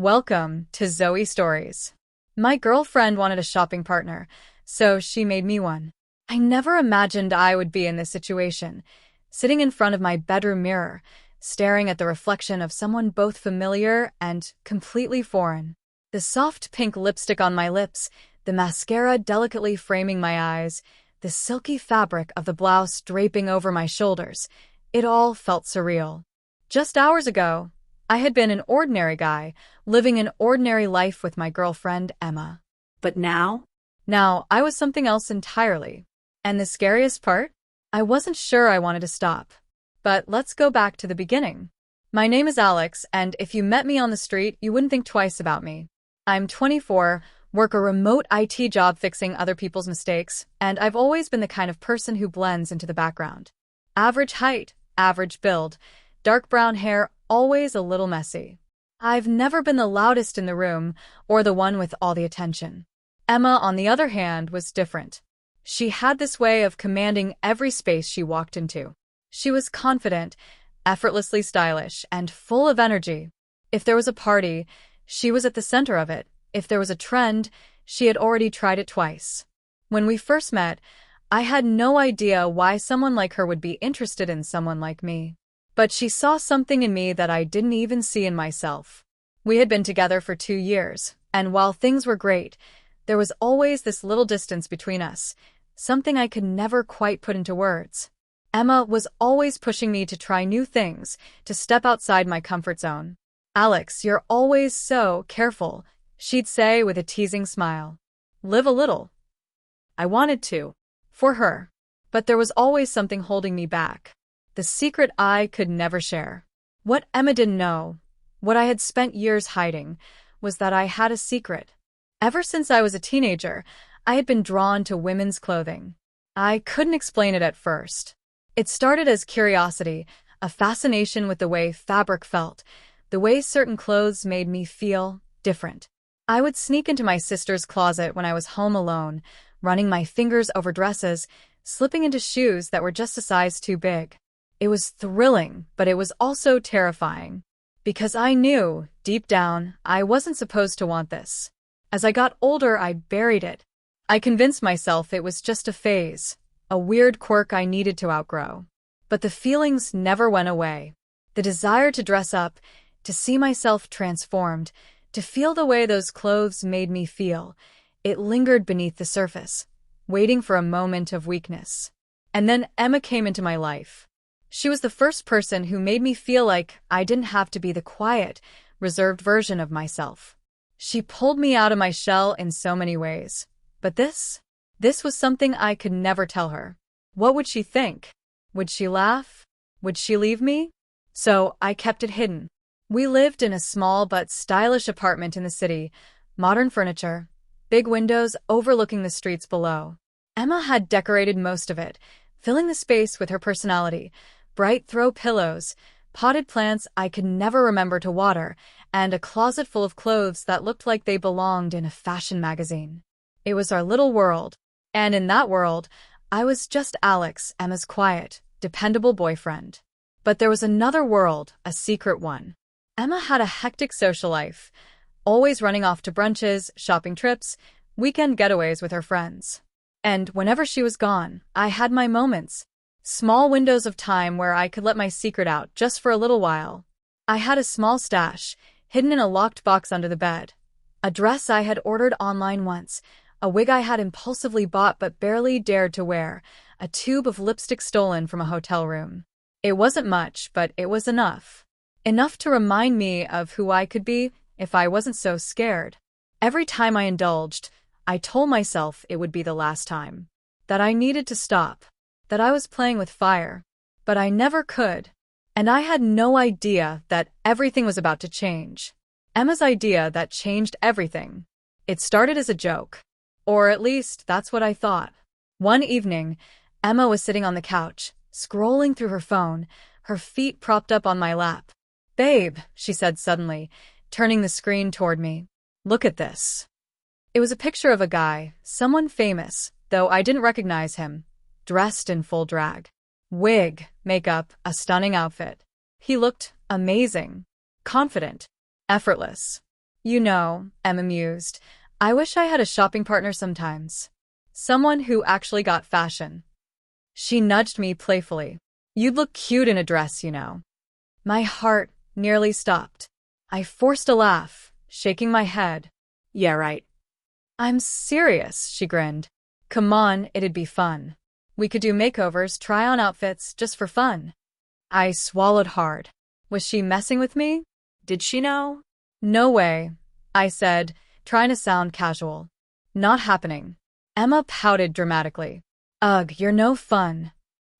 Welcome to Zoe Stories. My girlfriend wanted a shopping partner, so she made me one. I never imagined I would be in this situation, sitting in front of my bedroom mirror, staring at the reflection of someone both familiar and completely foreign. The soft pink lipstick on my lips, the mascara delicately framing my eyes, the silky fabric of the blouse draping over my shoulders, it all felt surreal. Just hours ago, I had been an ordinary guy, living an ordinary life with my girlfriend, Emma. But now? Now, I was something else entirely. And the scariest part? I wasn't sure I wanted to stop. But let's go back to the beginning. My name is Alex, and if you met me on the street, you wouldn't think twice about me. I'm 24, work a remote IT job fixing other people's mistakes, and I've always been the kind of person who blends into the background. Average height, average build, dark brown hair, always a little messy. I've never been the loudest in the room or the one with all the attention. Emma, on the other hand, was different. She had this way of commanding every space she walked into. She was confident, effortlessly stylish, and full of energy. If there was a party, she was at the center of it. If there was a trend, she had already tried it twice. When we first met, I had no idea why someone like her would be interested in someone like me. But she saw something in me that I didn't even see in myself. We had been together for 2 years, and while things were great, there was always this little distance between us, something I could never quite put into words. Emma was always pushing me to try new things, to step outside my comfort zone. "Alex, you're always so careful," she'd say with a teasing smile. "Live a little." I wanted to, for her, but there was always something holding me back. The secret I could never share. What Emma didn't know, what I had spent years hiding, was that I had a secret. Ever since I was a teenager, I had been drawn to women's clothing. I couldn't explain it at first. It started as curiosity, a fascination with the way fabric felt, the way certain clothes made me feel different. I would sneak into my sister's closet when I was home alone, running my fingers over dresses, slipping into shoes that were just a size too big. It was thrilling, but it was also terrifying. Because I knew, deep down, I wasn't supposed to want this. As I got older, I buried it. I convinced myself it was just a phase, a weird quirk I needed to outgrow. But the feelings never went away. The desire to dress up, to see myself transformed, to feel the way those clothes made me feel, it lingered beneath the surface, waiting for a moment of weakness. And then Emma came into my life. She was the first person who made me feel like I didn't have to be the quiet, reserved version of myself. She pulled me out of my shell in so many ways. But this was something I could never tell her. What would she think? Would she laugh? Would she leave me? So I kept it hidden. We lived in a small but stylish apartment in the city, modern furniture, big windows overlooking the streets below. Emma had decorated most of it, filling the space with her personality. Bright throw pillows, potted plants I could never remember to water, and a closet full of clothes that looked like they belonged in a fashion magazine. It was our little world, and in that world, I was just Alex, Emma's quiet, dependable boyfriend. But there was another world, a secret one. Emma had a hectic social life, always running off to brunches, shopping trips, weekend getaways with her friends. And whenever she was gone, I had my moments. Small windows of time where I could let my secret out just for a little while. I had a small stash, hidden in a locked box under the bed. A dress I had ordered online once, a wig I had impulsively bought but barely dared to wear, a tube of lipstick stolen from a hotel room. It wasn't much, but it was enough. Enough to remind me of who I could be if I wasn't so scared. Every time I indulged, I told myself it would be the last time. That I needed to stop. That I was playing with fire. But I never could. And I had no idea that everything was about to change. Emma's idea that changed everything. It started as a joke. Or at least, that's what I thought. One evening, Emma was sitting on the couch, scrolling through her phone, her feet propped up on my lap. "Babe," she said suddenly, turning the screen toward me. "Look at this." It was a picture of a guy, someone famous, though I didn't recognize him, dressed in full drag. Wig, makeup, a stunning outfit. He looked amazing, confident, effortless. You know, Emma mused, I wish I had a shopping partner sometimes. Someone who actually got fashion. She nudged me playfully. You'd look cute in a dress, you know. My heart nearly stopped. I forced a laugh, shaking my head. Yeah, right. I'm serious, she grinned. Come on, it'd be fun. We could do makeovers, try on outfits, just for fun. I swallowed hard. Was she messing with me? Did she know? No way, I said, trying to sound casual. Not happening. Emma pouted dramatically. Ugh, you're no fun.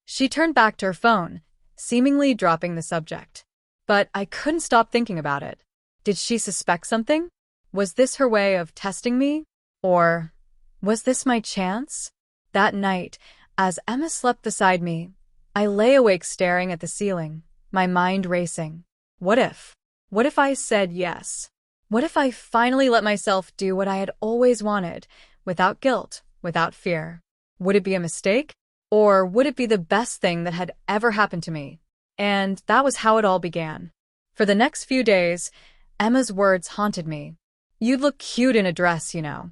She turned back to her phone, seemingly dropping the subject. But I couldn't stop thinking about it. Did she suspect something? Was this her way of testing me? Or was this my chance? That night, as Emma slept beside me, I lay awake staring at the ceiling, my mind racing. What if? What if I said yes? What if I finally let myself do what I had always wanted, without guilt, without fear? Would it be a mistake? Or would it be the best thing that had ever happened to me? And that was how it all began. For the next few days, Emma's words haunted me. You'd look cute in a dress, you know.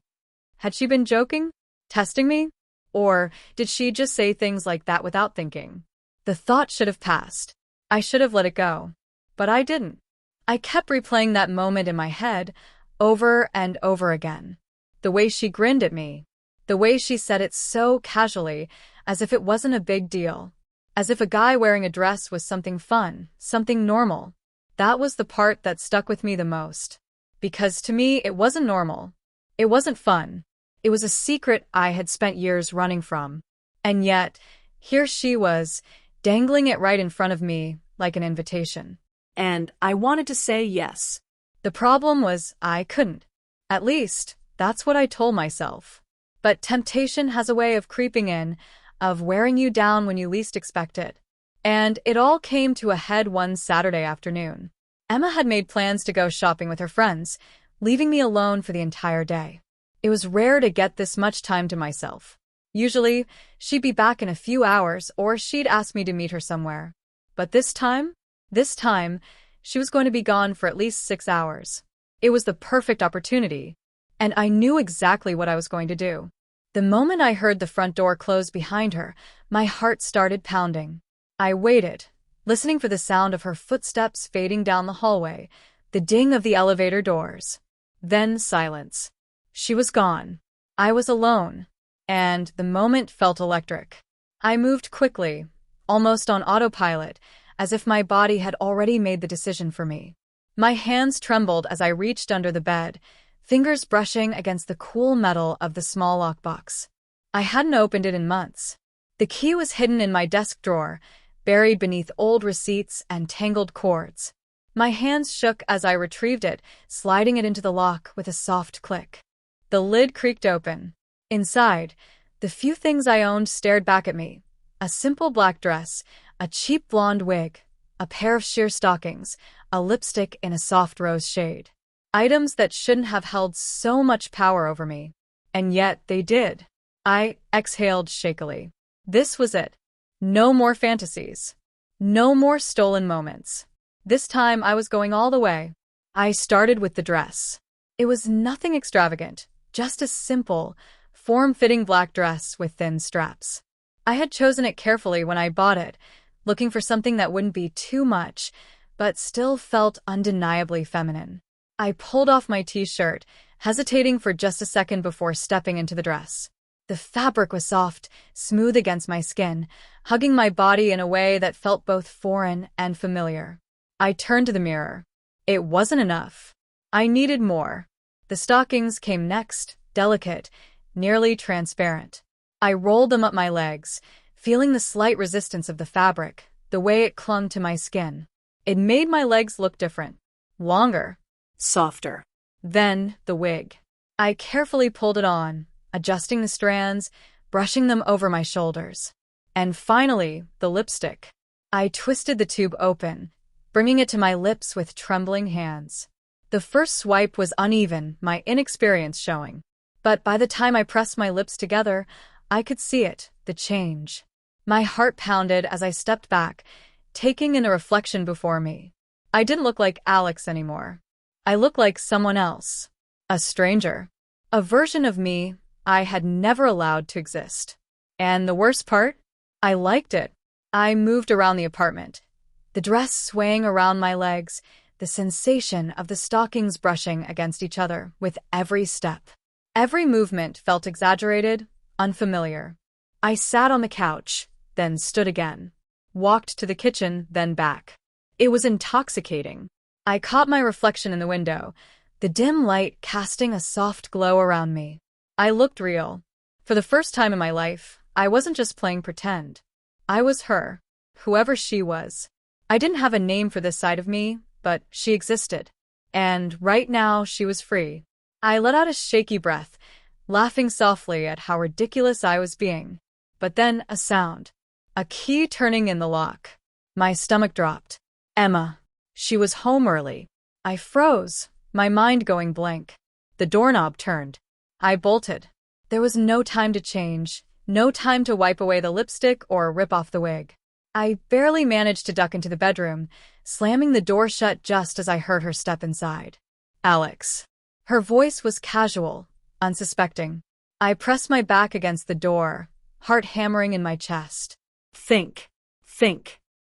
Had she been joking? Testing me? Or did she just say things like that without thinking? The thought should have passed. I should have let it go. But I didn't. I kept replaying that moment in my head over and over again. The way she grinned at me. The way she said it so casually, as if it wasn't a big deal. As if a guy wearing a dress was something fun, something normal. That was the part that stuck with me the most. Because to me, it wasn't normal. It wasn't fun. It was a secret I had spent years running from. And yet, here she was, dangling it right in front of me like an invitation. And I wanted to say yes. The problem was I couldn't. At least, that's what I told myself. But temptation has a way of creeping in, of wearing you down when you least expect it. And it all came to a head one Saturday afternoon. Emma had made plans to go shopping with her friends, leaving me alone for the entire day. It was rare to get this much time to myself. Usually, she'd be back in a few hours or she'd ask me to meet her somewhere. But this time, she was going to be gone for at least 6 hours. It was the perfect opportunity, and I knew exactly what I was going to do. The moment I heard the front door close behind her, my heart started pounding. I waited, listening for the sound of her footsteps fading down the hallway, the ding of the elevator doors. Then silence. She was gone. I was alone, and the moment felt electric. I moved quickly, almost on autopilot, as if my body had already made the decision for me. My hands trembled as I reached under the bed, fingers brushing against the cool metal of the small lockbox. I hadn't opened it in months. The key was hidden in my desk drawer, buried beneath old receipts and tangled cords. My hands shook as I retrieved it, sliding it into the lock with a soft click. The lid creaked open. Inside, the few things I owned stared back at me. A simple black dress, a cheap blonde wig, a pair of sheer stockings, a lipstick in a soft rose shade. Items that shouldn't have held so much power over me. And yet they did. I exhaled shakily. This was it. No more fantasies. No more stolen moments. This time I was going all the way. I started with the dress. It was nothing extravagant, just a simple, form-fitting black dress with thin straps. I had chosen it carefully when I bought it, looking for something that wouldn't be too much, but still felt undeniably feminine. I pulled off my t-shirt, hesitating for just a second before stepping into the dress. The fabric was soft, smooth against my skin, hugging my body in a way that felt both foreign and familiar. I turned to the mirror. It wasn't enough. I needed more. The stockings came next, delicate, nearly transparent. I rolled them up my legs, feeling the slight resistance of the fabric, the way it clung to my skin. It made my legs look different. Longer. Softer. Then the wig. I carefully pulled it on, adjusting the strands, brushing them over my shoulders. And finally, the lipstick. I twisted the tube open, bringing it to my lips with trembling hands. The first swipe was uneven, my inexperience showing. But by the time I pressed my lips together, I could see it, the change. My heart pounded as I stepped back, taking in a reflection before me. I didn't look like Alex anymore. I looked like someone else. A stranger. A version of me I had never allowed to exist. And the worst part? I liked it. I moved around the apartment, the dress swaying around my legs, the sensation of the stockings brushing against each other with every step. Every movement felt exaggerated, unfamiliar. I sat on the couch, then stood again. Walked to the kitchen, then back. It was intoxicating. I caught my reflection in the window, the dim light casting a soft glow around me. I looked real. For the first time in my life, I wasn't just playing pretend. I was her, whoever she was. I didn't have a name for this side of me, but she existed. And right now, she was free. I let out a shaky breath, laughing softly at how ridiculous I was being. But then a sound. A key turning in the lock. My stomach dropped. Emma. She was home early. I froze, my mind going blank. The doorknob turned. I bolted. There was no time to change, no time to wipe away the lipstick or rip off the wig. I barely managed to duck into the bedroom, slamming the door shut just as I heard her step inside. Alex. Her voice was casual, unsuspecting. I pressed my back against the door, heart hammering in my chest. Think.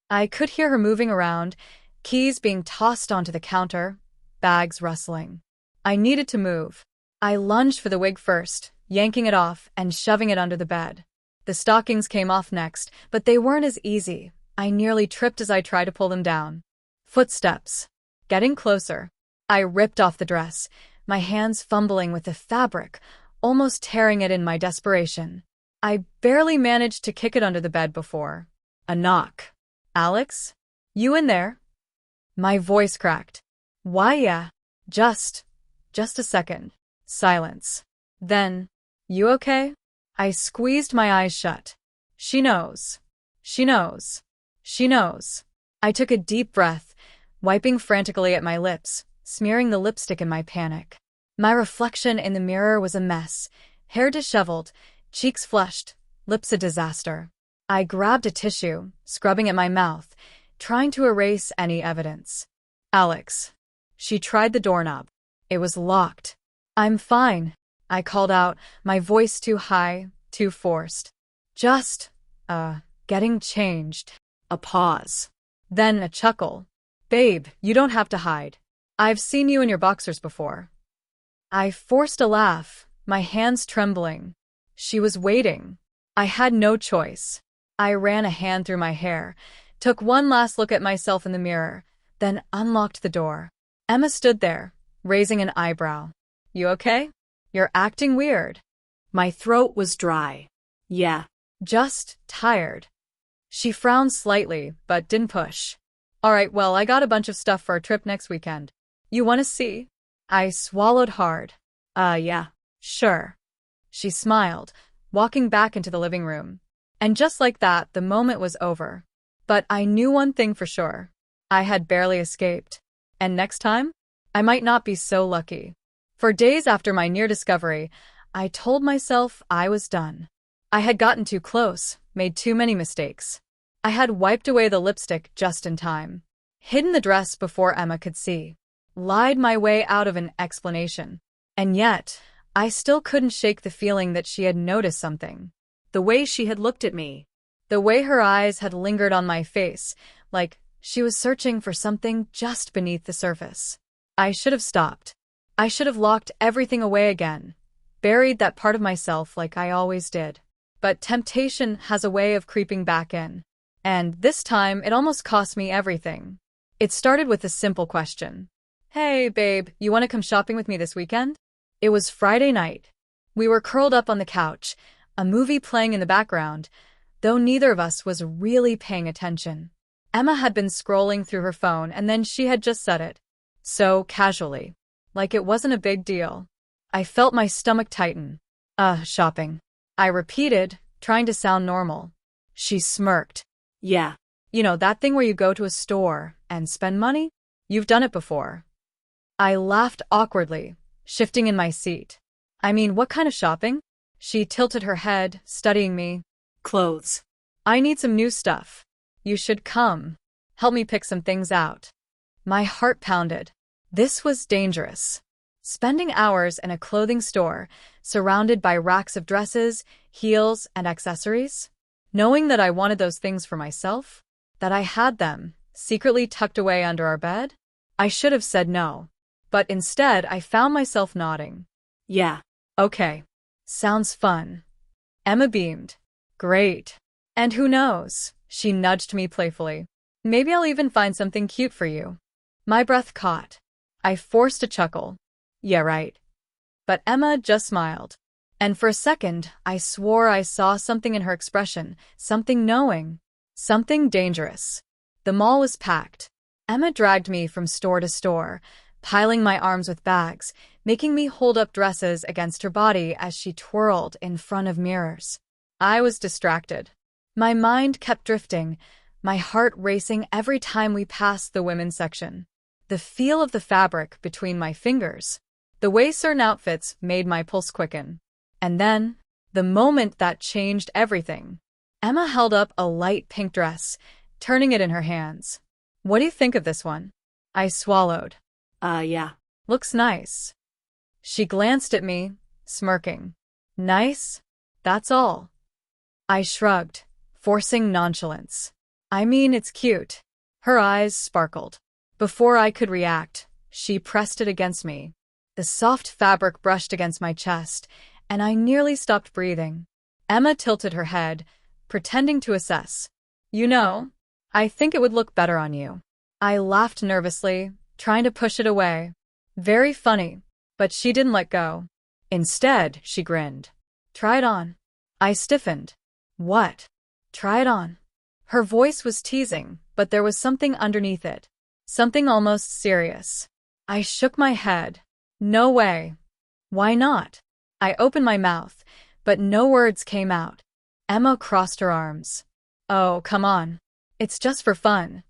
I could hear her moving around, keys being tossed onto the counter, bags rustling. I needed to move. I lunged for the wig first, yanking it off and shoving it under the bed. The stockings came off next, but they weren't as easy. I nearly tripped as I tried to pull them down. Footsteps. Getting closer. I ripped off the dress, my hands fumbling with the fabric, almost tearing it in my desperation. I barely managed to kick it under the bed before. A knock. Alex? You in there? My voice cracked. Why, yeah. Just a second. Silence. Then, you okay? I squeezed my eyes shut. She knows. I took a deep breath, wiping frantically at my lips, smearing the lipstick in my panic. My reflection in the mirror was a mess, hair disheveled, cheeks flushed, lips a disaster. I grabbed a tissue, scrubbing at my mouth, trying to erase any evidence. Alex. She tried the doorknob. It was locked. I'm fine, I called out, my voice too high, too forced. Just, getting changed. A pause. Then a chuckle. Babe, you don't have to hide. I've seen you in your boxers before. I forced a laugh, my hands trembling. She was waiting. I had no choice. I ran a hand through my hair, took one last look at myself in the mirror, then unlocked the door. Emma stood there, raising an eyebrow. You okay? You're acting weird. My throat was dry. Yeah. Just tired. She frowned slightly, but didn't push. All right, well, I got a bunch of stuff for our trip next weekend. You want to see? I swallowed hard. Yeah. Sure. She smiled, walking back into the living room. And just like that, the moment was over. But I knew one thing for sure. I had barely escaped. And next time, I might not be so lucky. For days after my near discovery, I told myself I was done. I had gotten too close, made too many mistakes. I had wiped away the lipstick just in time, hidden the dress before Emma could see, lied my way out of an explanation. And yet, I still couldn't shake the feeling that she had noticed something. The way she had looked at me, the way her eyes had lingered on my face, like she was searching for something just beneath the surface. I should have stopped. I should have locked everything away again, buried that part of myself like I always did. But temptation has a way of creeping back in. And this time, it almost cost me everything. It started with a simple question. Hey, babe, you want to come shopping with me this weekend? It was Friday night. We were curled up on the couch, a movie playing in the background, though neither of us was really paying attention. Emma had been scrolling through her phone and then she had just said it. So casually. Like it wasn't a big deal. I felt my stomach tighten. Shopping. I repeated, trying to sound normal. She smirked. Yeah. You know, that thing where you go to a store and spend money? You've done it before. I laughed awkwardly, shifting in my seat. I mean, what kind of shopping? She tilted her head, studying me. Clothes. I need some new stuff. You should come. Help me pick some things out. My heart pounded. This was dangerous. Spending hours in a clothing store, surrounded by racks of dresses, heels, and accessories? Knowing that I wanted those things for myself? That I had them, secretly tucked away under our bed? I should have said no. But instead, I found myself nodding. Yeah. Okay. Sounds fun. Emma beamed. Great. And who knows? She nudged me playfully. Maybe I'll even find something cute for you. My breath caught. I forced a chuckle. Yeah, right. But Emma just smiled. And for a second, I swore I saw something in her expression, something knowing, something dangerous. The mall was packed. Emma dragged me from store to store, piling my arms with bags, making me hold up dresses against her body as she twirled in front of mirrors. I was distracted. My mind kept drifting, my heart racing every time we passed the women's section. The feel of the fabric between my fingers, the way certain outfits made my pulse quicken. And then, the moment that changed everything. Emma held up a light pink dress, turning it in her hands. What do you think of this one? I swallowed. Yeah. Looks nice. She glanced at me, smirking. Nice? That's all. I shrugged, forcing nonchalance. I mean, it's cute. Her eyes sparkled. Before I could react, she pressed it against me. The soft fabric brushed against my chest, and I nearly stopped breathing. Emma tilted her head, pretending to assess. You know, I think it would look better on you. I laughed nervously, trying to push it away. Very funny, but she didn't let go. Instead, she grinned. Try it on. I stiffened. What? Try it on. Her voice was teasing, but there was something underneath it. Something almost serious. I shook my head. No way. Why not? I opened my mouth, but no words came out. Emma crossed her arms. Oh, come on. It's just for fun.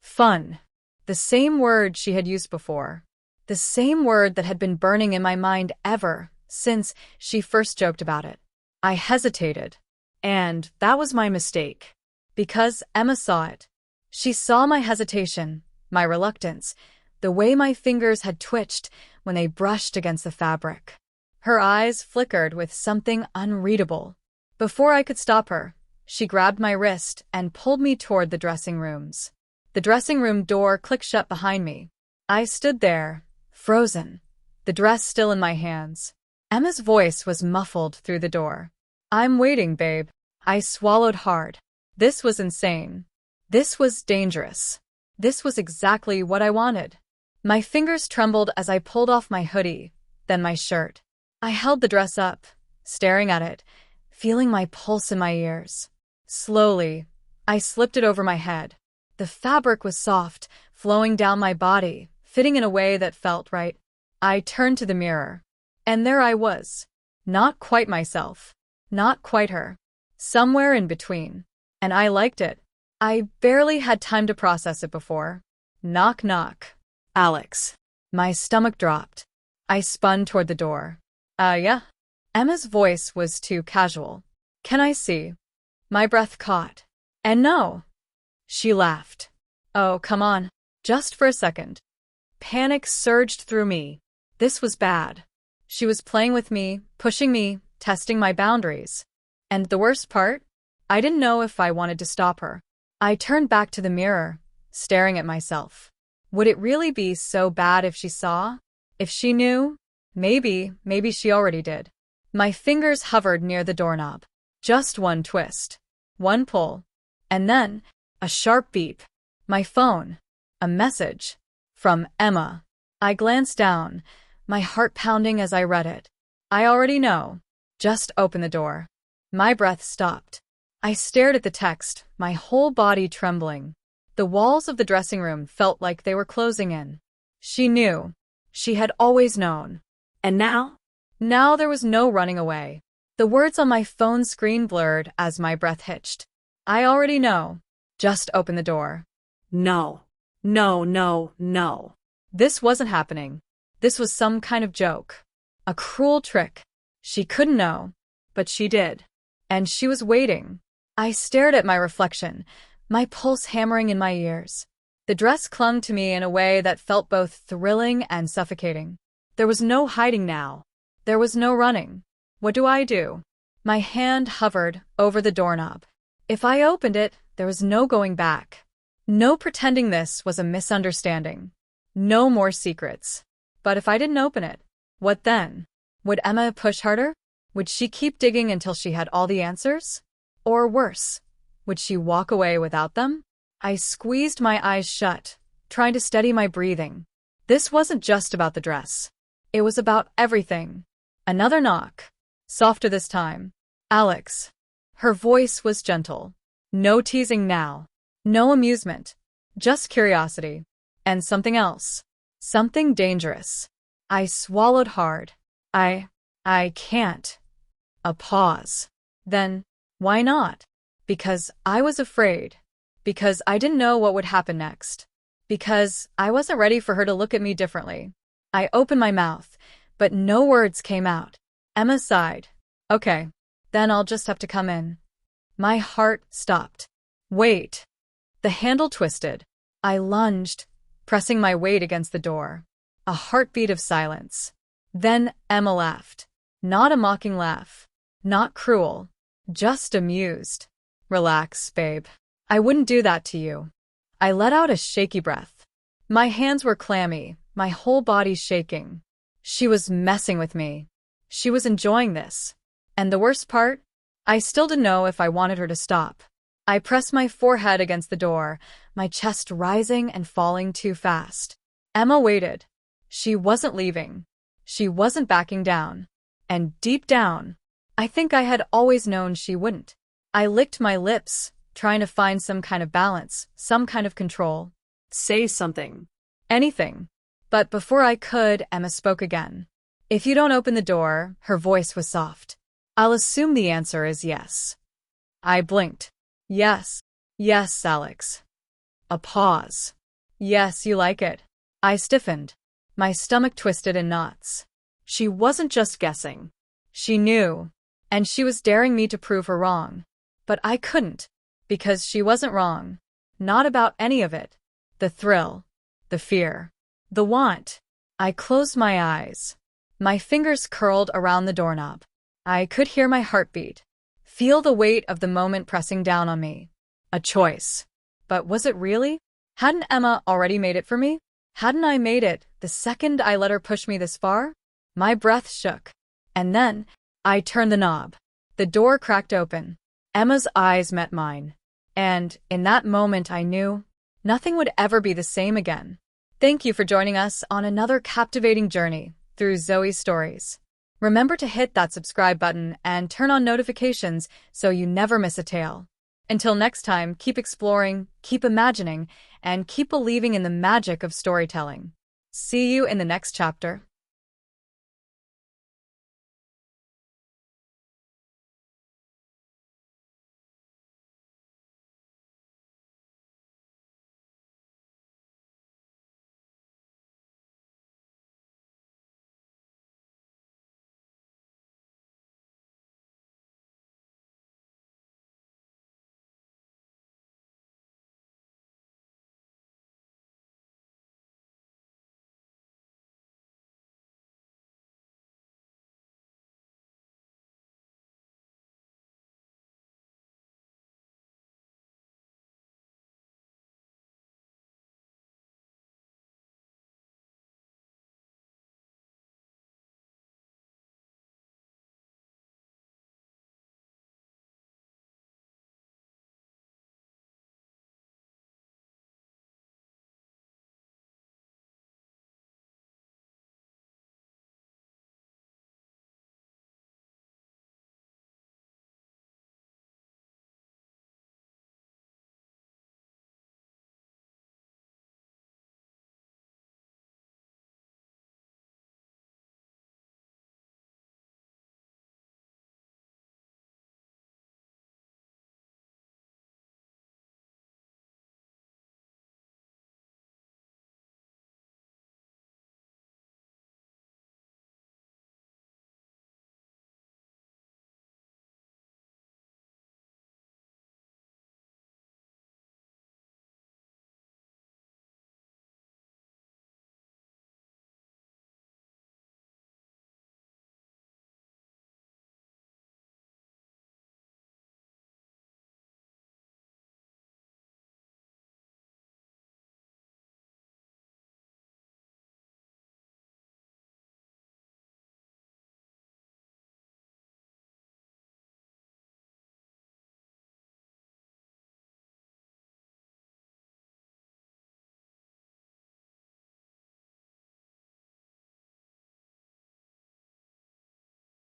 Fun. The same word she had used before. The same word that had been burning in my mind ever since she first joked about it. I hesitated. And that was my mistake. Because Emma saw it. She saw my hesitation, my reluctance, the way my fingers had twitched when they brushed against the fabric. Her eyes flickered with something unreadable. Before I could stop her, she grabbed my wrist and pulled me toward the dressing rooms. The dressing room door clicked shut behind me. I stood there, frozen, the dress still in my hands. Emma's voice was muffled through the door. I'm waiting, babe. I swallowed hard. This was insane. This was dangerous. This was exactly what I wanted. My fingers trembled as I pulled off my hoodie, then my shirt. I held the dress up, staring at it, feeling my pulse in my ears. Slowly, I slipped it over my head. The fabric was soft, flowing down my body, fitting in a way that felt right. I turned to the mirror. And there I was. Not quite myself. Not quite her. Somewhere in between. And I liked it. I barely had time to process it before. Knock, knock. Alex. My stomach dropped. I spun toward the door. Yeah? Emma's voice was too casual. Can I see? My breath caught. And no. She laughed. Oh, come on. Just for a second. Panic surged through me. This was bad. She was playing with me, pushing me, testing my boundaries. And the worst part? I didn't know if I wanted to stop her. I turned back to the mirror, staring at myself. Would it really be so bad if she saw? If she knew? Maybe she already did. My fingers hovered near the doorknob. Just one twist. One pull. And then, a sharp beep. My phone. A message. From Emma. I glanced down, my heart pounding as I read it. I already know. Just open the door. My breath stopped. I stared at the text, my whole body trembling. The walls of the dressing room felt like they were closing in. She knew. She had always known. And now? Now there was no running away. The words on my phone screen blurred as my breath hitched. I already know. Just open the door. No. No, no, no. This wasn't happening. This was some kind of joke. A cruel trick. She couldn't know. But she did. And she was waiting. I stared at my reflection, my pulse hammering in my ears. The dress clung to me in a way that felt both thrilling and suffocating. There was no hiding now. There was no running. What do I do? My hand hovered over the doorknob. If I opened it, there was no going back. No pretending this was a misunderstanding. No more secrets. But if I didn't open it, what then? Would Emma push harder? Would she keep digging until she had all the answers? Or worse, would she walk away without them? I squeezed my eyes shut, trying to steady my breathing. This wasn't just about the dress. It was about everything. Another knock. Softer this time. Alex. Her voice was gentle. No teasing now. No amusement. Just curiosity. And something else. Something dangerous. I swallowed hard. I can't. A pause. Then, why not? Because I was afraid. Because I didn't know what would happen next. Because I wasn't ready for her to look at me differently. I opened my mouth, but no words came out. Emma sighed. Okay, then I'll just have to come in. My heart stopped. Wait. The handle twisted. I lunged, pressing my weight against the door. A heartbeat of silence. Then Emma laughed. Not a mocking laugh. Not cruel. Just amused. Relax, babe. I wouldn't do that to you. I let out a shaky breath. My hands were clammy, my whole body shaking. She was messing with me. She was enjoying this. And the worst part? I still didn't know if I wanted her to stop. I pressed my forehead against the door, my chest rising and falling too fast. Emma waited. She wasn't leaving. She wasn't backing down. And deep down, I think I had always known she wouldn't. I licked my lips, trying to find some kind of balance, some kind of control. Say something. Anything. But before I could, Emma spoke again. If you don't open the door, her voice was soft. I'll assume the answer is yes. I blinked. Yes. Yes, Alex. A pause. Yes, you like it. I stiffened. My stomach twisted in knots. She wasn't just guessing. She knew. And she was daring me to prove her wrong. But I couldn't. Because she wasn't wrong. Not about any of it. The thrill. The fear. The want. I closed my eyes. My fingers curled around the doorknob. I could hear my heartbeat. Feel the weight of the moment pressing down on me. A choice. But was it really? Hadn't Emma already made it for me? Hadn't I made it the second I let her push me this far? My breath shook. And then, I turned the knob. The door cracked open. Emma's eyes met mine. And, in that moment I knew, nothing would ever be the same again. Thank you for joining us on another captivating journey through Zoe's stories. Remember to hit that subscribe button and turn on notifications so you never miss a tale. Until next time, keep exploring, keep imagining, and keep believing in the magic of storytelling. See you in the next chapter.